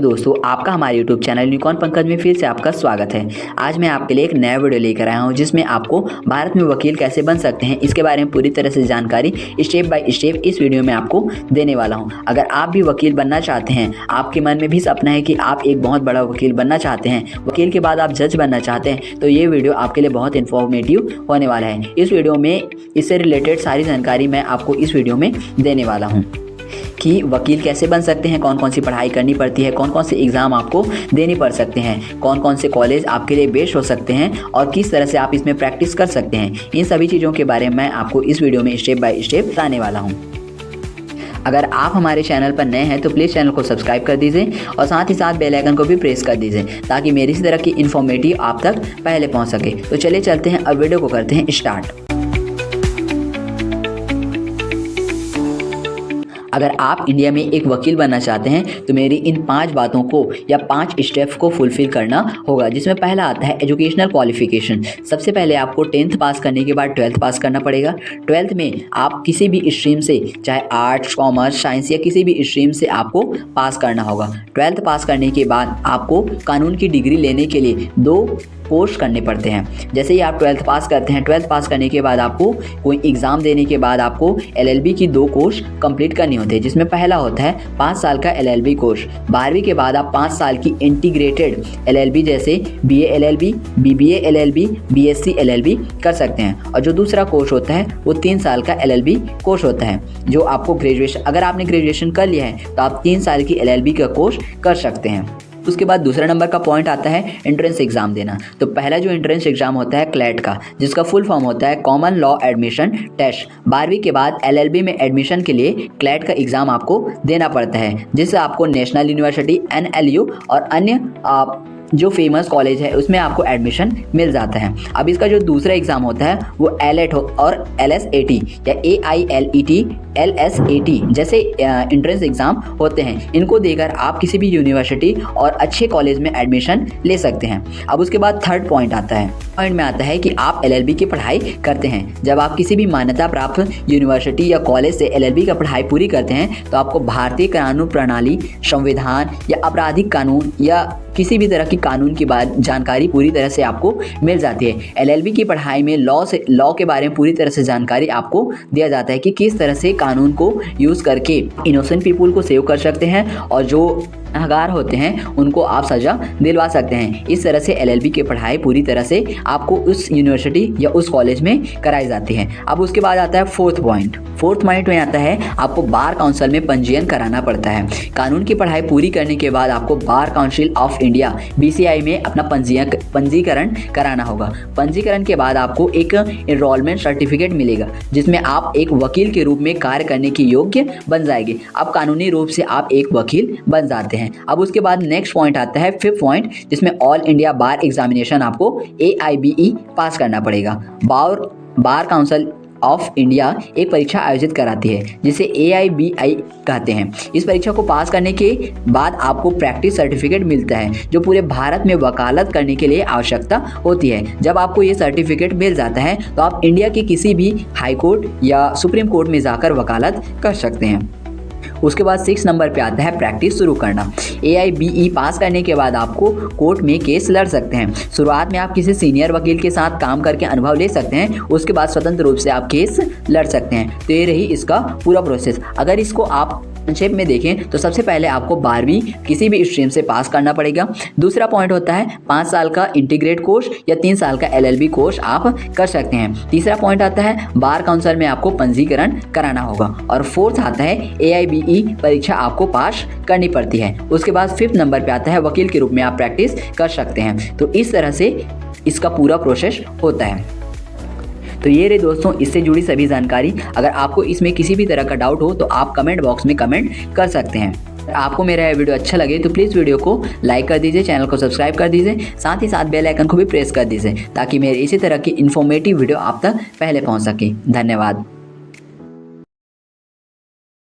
दोस्तों, आपका हमारे YouTube चैनल यूनिकॉर्न पंकज में फिर से आपका स्वागत है। आज मैं आपके लिए एक नया वीडियो लेकर आया हूं जिसमें आपको भारत में वकील कैसे बन सकते हैं इसके बारे में पूरी तरह से जानकारी स्टेप बाय स्टेप इस वीडियो में आपको देने वाला हूं। अगर आप भी वकील बनना चाहते हैं, आपके मन में भी सपना है कि आप एक बहुत बड़ा वकील बनना चाहते हैं, वकील के बाद आप जज बनना चाहते हैं, तो ये वीडियो आपके लिए बहुत इन्फॉर्मेटिव होने वाला है। इस वीडियो में इससे रिलेटेड सारी जानकारी मैं आपको इस वीडियो में देने वाला हूँ कि वकील कैसे बन सकते हैं, कौन कौन सी पढ़ाई करनी पड़ती है, कौन कौन से एग्ज़ाम आपको देने पड़ सकते हैं, कौन कौन से कॉलेज आपके लिए बेस्ट हो सकते हैं और किस तरह से आप इसमें प्रैक्टिस कर सकते हैं। इन सभी चीज़ों के बारे में मैं आपको इस वीडियो में स्टेप बाय स्टेप बताने वाला हूँ। अगर आप हमारे चैनल पर नए हैं तो प्लीज़ चैनल को सब्सक्राइब कर दीजिए और साथ ही साथ बेल आइकन को भी प्रेस कर दीजिए ताकि मेरी इसी तरह की इन्फॉर्मेटिव आप तक पहले पहुँच सके। तो चलिए चलते हैं, अब वीडियो को करते हैं स्टार्ट। अगर आप इंडिया में एक वकील बनना चाहते हैं तो मेरी इन 5 बातों को या 5 स्टेप्स को फुलफिल करना होगा, जिसमें पहला आता है एजुकेशनल क्वालिफिकेशन। सबसे पहले आपको 10th पास करने के बाद 12th पास करना पड़ेगा। 12th में आप किसी भी स्ट्रीम से, चाहे आर्ट्स, कॉमर्स, साइंस या किसी भी स्ट्रीम से आपको पास करना होगा। 12th पास करने के बाद आपको कानून की डिग्री लेने के लिए 2 कोर्स करने पड़ते हैं। जैसे ही आप 12th पास करते हैं, 12th पास करने के बाद आपको कोई एग्ज़ाम देने के बाद आपको LLB की 2 कोर्स कंप्लीट करनी होती है, जिसमें पहला होता है 5 साल का LLB कोर्स। 12वीं के बाद आप 5 साल की इंटीग्रेटेड LLB जैसे BA LLB, BBA LLB, BSc LLB कर सकते हैं। और जो दूसरा कोर्स होता है वो 3 साल का LLB कोर्स होता है, जो आपको ग्रेजुएशन, अगर आपने ग्रेजुएशन कर लिया है तो आप 3 साल की LLB का कोर्स कर सकते हैं। उसके बाद दूसरा नंबर का पॉइंट आता है एंट्रेंस एग्ज़ाम देना। तो पहला जो एंट्रेंस एग्ज़ाम होता है क्लैट का, जिसका फुल फॉर्म होता है कॉमन लॉ एडमिशन टेस्ट। 12वीं के बाद LLB में एडमिशन के लिए क्लैट का एग्ज़ाम आपको देना पड़ता है, जिससे आपको नेशनल यूनिवर्सिटी, NLU और अन्य जो फेमस कॉलेज है उसमें आपको एडमिशन मिल जाता है। अब इसका जो दूसरा एग्ज़ाम होता है वो ALET और LSAT या AILET, LSAT जैसे एंट्रेंस एग्ज़ाम होते हैं। इनको देकर आप किसी भी यूनिवर्सिटी और अच्छे कॉलेज में एडमिशन ले सकते हैं। अब उसके बाद थर्ड पॉइंट आता है, पॉइंट में आता है कि आप LLB की पढ़ाई करते हैं। जब आप किसी भी मान्यता प्राप्त यूनिवर्सिटी या कॉलेज से LLB का पढ़ाई पूरी करते हैं तो आपको भारतीय कानून प्रणाली, संविधान या आपराधिक कानून या किसी भी तरह की कानून की बात जानकारी पूरी तरह से आपको मिल जाती है। LLB की पढ़ाई में लॉ के बारे में पूरी तरह से जानकारी आपको दिया जाता है कि किस तरह से कानून को यूज़ करके इनोसेंट पीपुल को सेव कर सकते हैं और जो गुनहगार होते हैं उनको आप सज़ा दिलवा सकते हैं। इस तरह से LLB की पढ़ाई पूरी तरह से आपको उस यूनिवर्सिटी या उस कॉलेज में कराई जाती है। अब उसके बाद आता है फोर्थ पॉइंट में आता है आपको बार काउंसिल में पंजीयन कराना पड़ता है। कानून की पढ़ाई पूरी करने के बाद आपको bar council of India BCI में अपना पंजीकरण कराना होगा। पंजीकरण के बाद आपको एक एनरोलमेंट सर्टिफिकेट मिलेगा, जिसमें आप एक वकील के रूप में कार्य करने की योग्य बन जाएंगे। अब कानूनी रूप से आप एक वकील बन जाते हैं। अब उसके बाद नेक्स्ट पॉइंट आता है 5th पॉइंट, जिसमें ऑल इंडिया बार एग्जामिनेशन आपको AIBE पास करना पड़ेगा। बार काउंसिल ऑफ इंडिया एक परीक्षा आयोजित कराती है जिसे AIBI कहते हैं। इस परीक्षा को पास करने के बाद आपको प्रैक्टिस सर्टिफिकेट मिलता है, जो पूरे भारत में वकालत करने के लिए आवश्यकता होती है। जब आपको ये सर्टिफिकेट मिल जाता है तो आप इंडिया के किसी भी हाई कोर्ट या सुप्रीम कोर्ट में जाकर वकालत कर सकते हैं। उसके बाद 6 नंबर पे आता है प्रैक्टिस शुरू करना। AIBE पास करने के बाद आपको कोर्ट में केस लड़ सकते हैं। शुरुआत में आप किसी सीनियर वकील के साथ काम करके अनुभव ले सकते हैं, उसके बाद स्वतंत्र रूप से आप केस लड़ सकते हैं। तो ये रही इसका पूरा प्रोसेस। अगर इसको आप संक्षेप में देखें तो सबसे पहले आपको 12वीं किसी भी स्ट्रीम से पास करना पड़ेगा। दूसरा पॉइंट होता है 5 साल का इंटीग्रेट कोर्स या 3 साल का LLB कोर्स आप कर सकते हैं। तीसरा पॉइंट आता है बार काउंसिल में आपको पंजीकरण कराना होगा। और फोर्थ आता है AIBE परीक्षा आपको पास करनी पड़ती है। उसके बाद 5th नंबर पे आता है वकील के रूप में आप प्रैक्टिस कर सकते हैं। तो इस तरह से इसका पूरा प्रोसेस होता है। तो ये रहे दोस्तों इससे जुड़ी सभी जानकारी। अगर आपको इसमें किसी भी तरह का डाउट हो तो आप कमेंट बॉक्स में कमेंट कर सकते हैं। अगर आपको मेरा यह वीडियो अच्छा लगे तो प्लीज़ वीडियो को लाइक कर दीजिए, चैनल को सब्सक्राइब कर दीजिए, साथ ही साथ बेल आइकन को भी प्रेस कर दीजिए ताकि मेरे इसी तरह की इन्फॉर्मेटिव वीडियो आप तक पहले पहुंच सके। धन्यवाद।